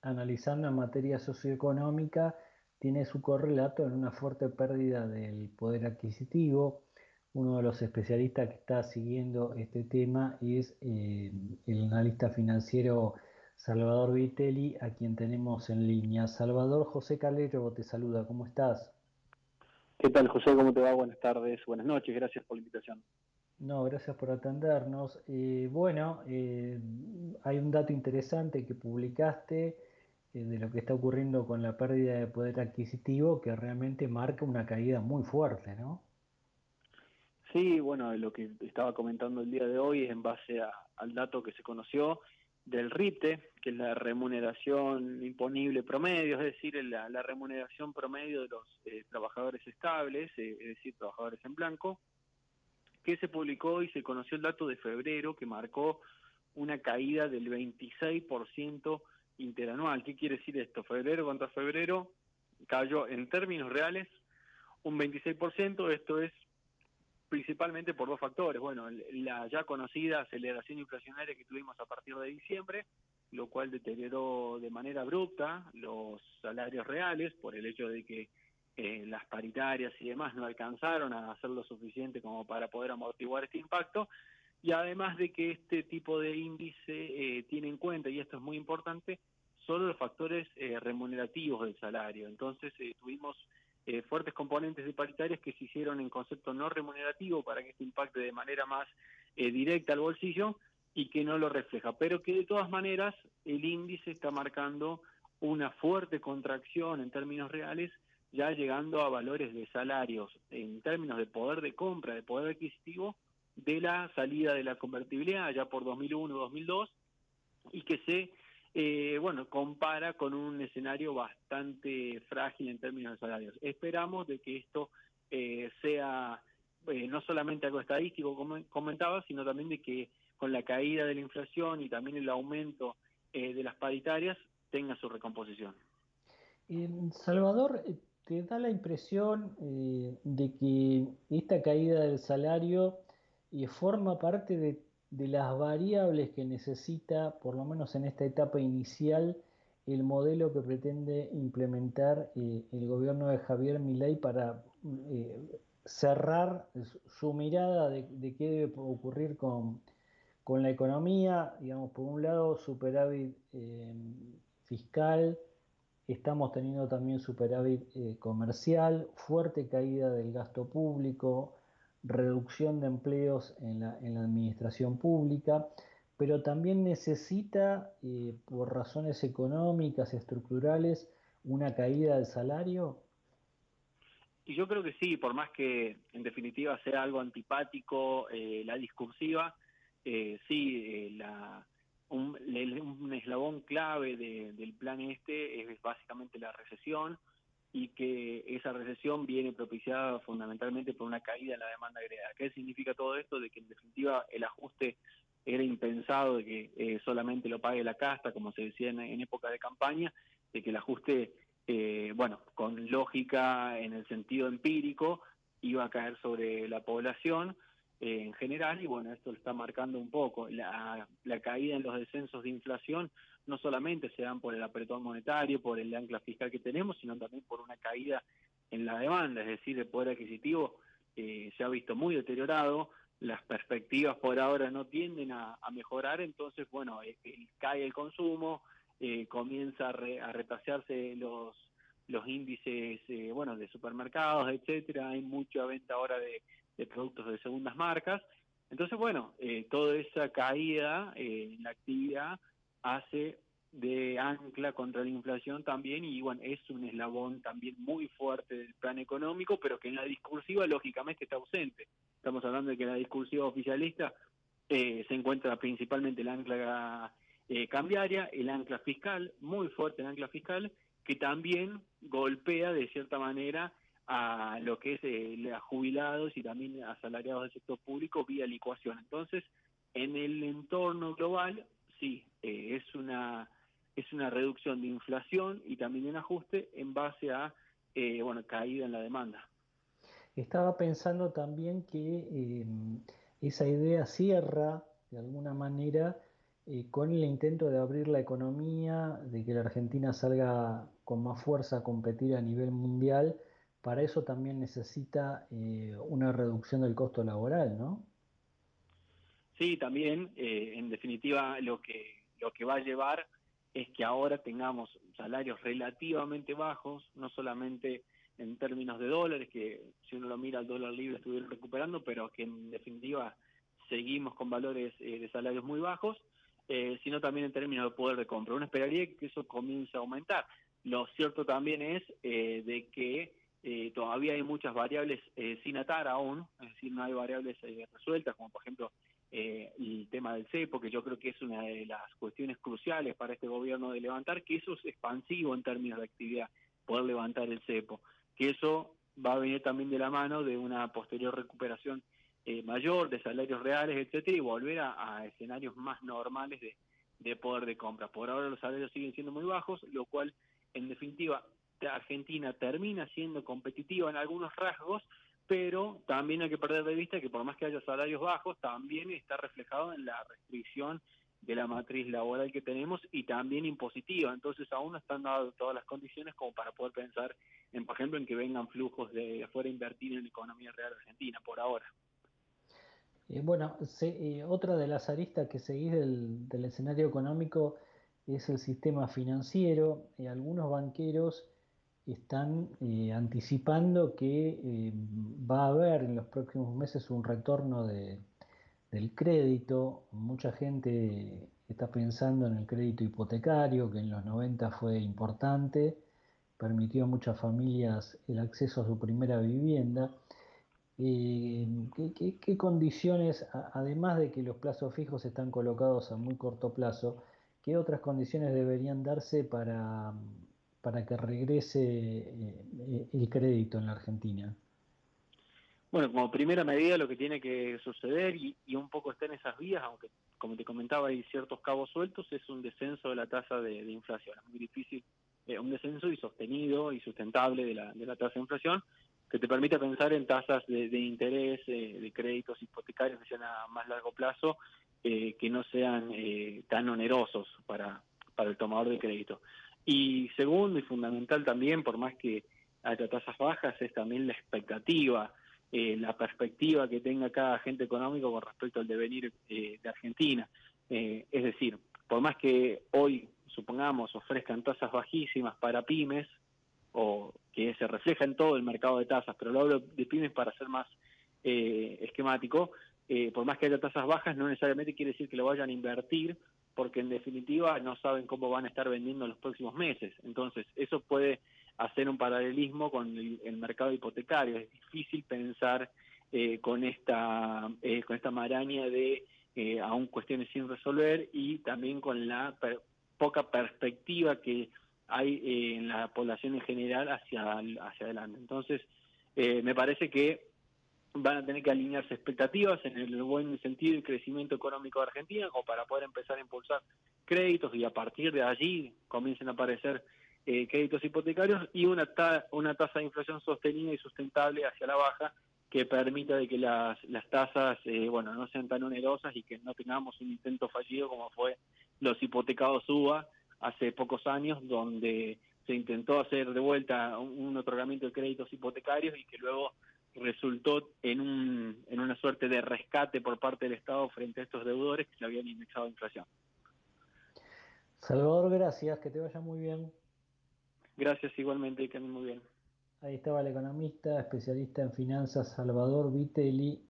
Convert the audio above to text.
analizando en materia socioeconómica, tiene su correlato en una fuerte pérdida del poder adquisitivo. Uno de los especialistas que está siguiendo este tema es el analista financiero Salvador Vitelli, a quien tenemos en línea. Salvador, José Calero te saluda, ¿cómo estás? ¿Qué tal, José? ¿Cómo te va? Buenas tardes, buenas noches. Gracias por la invitación. No, gracias por atendernos. Hay un dato interesante que publicaste de lo que está ocurriendo con la pérdida de poder adquisitivo que realmente marca una caída muy fuerte, ¿no? Sí, bueno, lo que estaba comentando el día de hoy es en base al dato que se conoció del RIPTE, que es la remuneración imponible promedio, es decir, la remuneración promedio de los trabajadores estables, es decir, trabajadores en blanco, que se publicó y se conoció el dato de febrero que marcó una caída del 26% interanual. ¿Qué quiere decir esto? Febrero contra febrero cayó en términos reales un 26%. Esto es principalmente por dos factores. Bueno, la ya conocida aceleración inflacionaria que tuvimos a partir de diciembre, lo cual deterioró de manera abrupta los salarios reales por el hecho de que las paritarias y demás no alcanzaron a hacer lo suficiente como para poder amortiguar este impacto, y además de que este tipo de índice tiene en cuenta, y esto es muy importante, solo los factores remunerativos del salario. Entonces tuvimos fuertes componentes de paritarias que se hicieron en concepto no remunerativo para que esto impacte de manera más directa al bolsillo y que no lo refleja, pero que de todas maneras el índice está marcando una fuerte contracción en términos reales, ya llegando a valores de salarios en términos de poder de compra, de poder adquisitivo, de la salida de la convertibilidad ya por 2001-2002, y que se compara con un escenario bastante frágil en términos de salarios. Esperamos de que esto sea no solamente algo estadístico, como comentaba, sino también de que con la caída de la inflación y también el aumento de las paritarias tenga su recomposición. Salvador, ¿te da la impresión de que esta caída del salario forma parte de las variables que necesita, por lo menos en esta etapa inicial, el modelo que pretende implementar el gobierno de Javier Milei para eh, cerrar su mirada de qué debe ocurrir con la economía? Digamos, por un lado, superávit fiscal. Estamos teniendo también superávit comercial, fuerte caída del gasto público, reducción de empleos en la administración pública, pero también necesita, por razones económicas, estructurales, una caída del salario. Y yo creo que sí, por más que en definitiva sea algo antipático, la discursiva, sí, un eslabón clave del plan este es básicamente la recesión, y que esa recesión viene propiciada fundamentalmente por una caída en la demanda agregada. ¿Qué significa todo esto? De que en definitiva el ajuste era impensado, de que solamente lo pague la casta, como se decía en época de campaña, de que el ajuste con lógica en el sentido empírico, iba a caer sobre la población en general, y bueno, esto lo está marcando un poco. La caída en los descensos de inflación no solamente se dan por el apretón monetario, por el ancla fiscal que tenemos, sino también por una caída en la demanda, es decir, el poder adquisitivo se ha visto muy deteriorado, las perspectivas por ahora no tienden a mejorar, entonces, bueno, cae el consumo, comienza a retasearse los índices de supermercados, etcétera. Hay mucha venta ahora de productos de segundas marcas. Entonces, bueno, toda esa caída en la actividad hace de ancla contra la inflación también, y bueno, es un eslabón también muy fuerte del plan económico, pero que en la discursiva lógicamente está ausente. Estamos hablando de que en la discursiva oficialista se encuentra principalmente el ancla cambiaria, el ancla fiscal, muy fuerte el ancla fiscal, que también golpea de cierta manera a lo que es a jubilados y también a asalariados del sector público vía licuación. Entonces, en el entorno global, sí, es una reducción de inflación y también un ajuste en base a caída en la demanda. Estaba pensando también que esa idea cierra, de alguna manera, con el intento de abrir la economía, de que la Argentina salga con más fuerza a competir a nivel mundial. Para eso también necesita una reducción del costo laboral, ¿no? Sí, también, en definitiva, lo que va a llevar es que ahora tengamos salarios relativamente bajos, no solamente en términos de dólares, que si uno lo mira, el dólar libre estuviera recuperando, pero que en definitiva seguimos con valores de salarios muy bajos, sino también en términos de poder de compra. Uno esperaría que eso comience a aumentar. Lo cierto también es de que todavía hay muchas variables sin atar aún, es decir, no hay variables resueltas, como por ejemplo el tema del cepo, que yo creo que es una de las cuestiones cruciales para este gobierno de levantar, que eso es expansivo en términos de actividad, poder levantar el cepo, que eso va a venir también de la mano de una posterior recuperación mayor de salarios reales, etcétera, y volver a escenarios más normales de poder de compra. Por ahora los salarios siguen siendo muy bajos, lo cual en definitiva Argentina termina siendo competitiva en algunos rasgos, pero también hay que perder de vista que por más que haya salarios bajos, también está reflejado en la restricción de la matriz laboral que tenemos y también impositiva. Entonces aún no están dadas todas las condiciones como para poder pensar en, por ejemplo, en que vengan flujos de afuera a invertir en la economía real argentina por ahora. Bueno, otra de las aristas que seguís del escenario económico es el sistema financiero. Algunos banqueros están anticipando que va a haber en los próximos meses un retorno del crédito. Mucha gente está pensando en el crédito hipotecario, que en los 90 fue importante, permitió a muchas familias el acceso a su primera vivienda. ¿Qué condiciones, además de que los plazos fijos están colocados a muy corto plazo, qué otras condiciones deberían darse para que regrese el crédito en la Argentina? Bueno, como primera medida lo que tiene que suceder, y un poco está en esas vías, aunque como te comentaba hay ciertos cabos sueltos, es un descenso de la tasa de inflación. Es muy difícil, un descenso y sostenido y sustentable de la tasa de inflación, que te permita pensar en tasas de interés, de créditos hipotecarios que sean a más largo plazo, que no sean tan onerosos para el tomador de crédito. Y segundo y fundamental también, por más que haya tasas bajas, es también la expectativa, la perspectiva que tenga cada agente económico con respecto al devenir de Argentina. Es decir, por más que hoy, supongamos, ofrezcan tasas bajísimas para pymes, o que se refleja en todo el mercado de tasas, pero lo hablo de pymes para ser más esquemático, por más que haya tasas bajas, no necesariamente quiere decir que lo vayan a invertir, porque en definitiva no saben cómo van a estar vendiendo en los próximos meses. Entonces, eso puede hacer un paralelismo con el mercado hipotecario. Es difícil pensar con esta maraña de aún cuestiones sin resolver y también con la poca perspectiva que hay en la población en general hacia adelante. Entonces, me parece que van a tener que alinearse expectativas en el buen sentido y crecimiento económico de Argentina como para poder empezar a impulsar créditos y a partir de allí comiencen a aparecer créditos hipotecarios y una tasa de inflación sostenida y sustentable hacia la baja que permita de que las tasas bueno, no sean tan onerosas y que no tengamos un intento fallido como fue los hipotecados UBA hace pocos años, donde se intentó hacer de vuelta un otorgamiento de créditos hipotecarios y que luego resultó en una suerte de rescate por parte del Estado frente a estos deudores que se habían indexado a inflación. Salvador, gracias, que te vaya muy bien. Gracias igualmente, que anden muy bien. Ahí estaba el economista, especialista en finanzas, Salvador Vitelli.